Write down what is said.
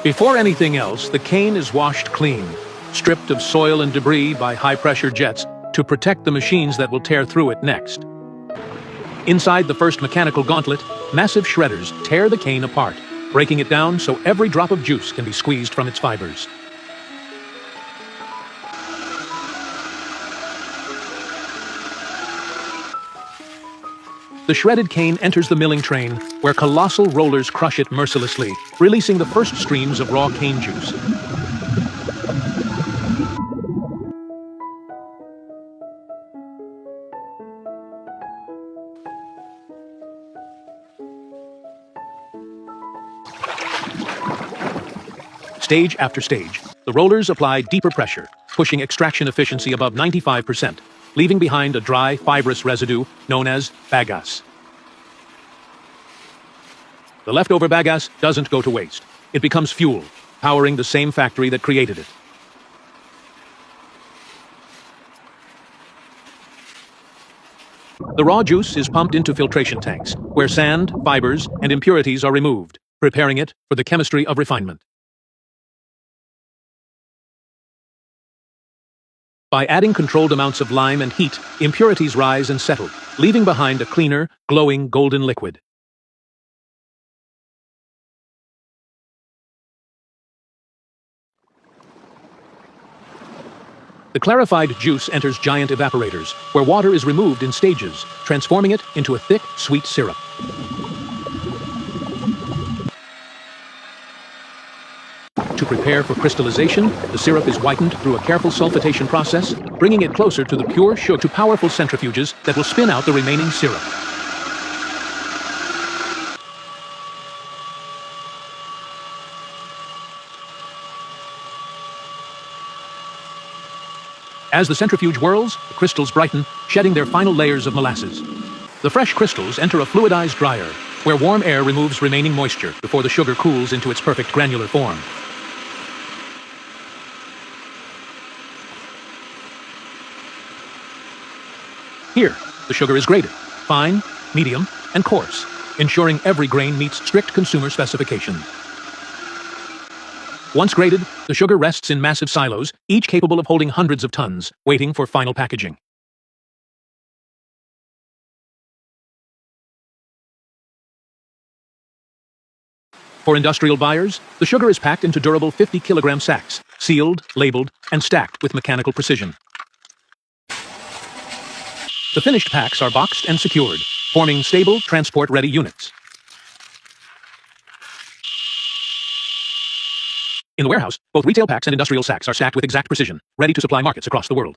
Before anything else, the cane is washed clean, stripped of soil and debris by high-pressure jets to protect the machines that will tear through it next. Inside the first mechanical gauntlet, massive shredders tear the cane apart, breaking it down so every drop of juice can be squeezed from its fibers. The shredded cane enters the milling train, where colossal rollers crush it mercilessly, releasing the first streams of raw cane juice. Stage after stage, the rollers apply deeper pressure, pushing extraction efficiency above 95%, leaving behind a dry, fibrous residue known as bagasse. The leftover bagasse doesn't go to waste. It becomes fuel, powering the same factory that created it. The raw juice is pumped into filtration tanks, where sand, fibers, and impurities are removed, preparing it for the chemistry of refinement. By adding controlled amounts of lime and heat, impurities rise and settle, leaving behind a cleaner, glowing golden liquid. The clarified juice enters giant evaporators, where water is removed in stages, transforming it into a thick, sweet syrup. To prepare for crystallization, the syrup is whitened through a careful sulfitation process, bringing it closer to the pure sugar to powerful centrifuges that will spin out the remaining syrup. As the centrifuge whirls, the crystals brighten, shedding their final layers of molasses. The fresh crystals enter a fluidized dryer, where warm air removes remaining moisture before the sugar cools into its perfect granular form. Here, the sugar is graded, fine, medium, and coarse, ensuring every grain meets strict consumer specifications. Once graded, the sugar rests in massive silos, each capable of holding hundreds of tons, waiting for final packaging. For industrial buyers, the sugar is packed into durable 50-kilogram sacks, sealed, labeled, and stacked with mechanical precision. The finished packs are boxed and secured, forming stable, transport-ready units. In the warehouse, both retail packs and industrial sacks are stacked with exact precision, ready to supply markets across the world.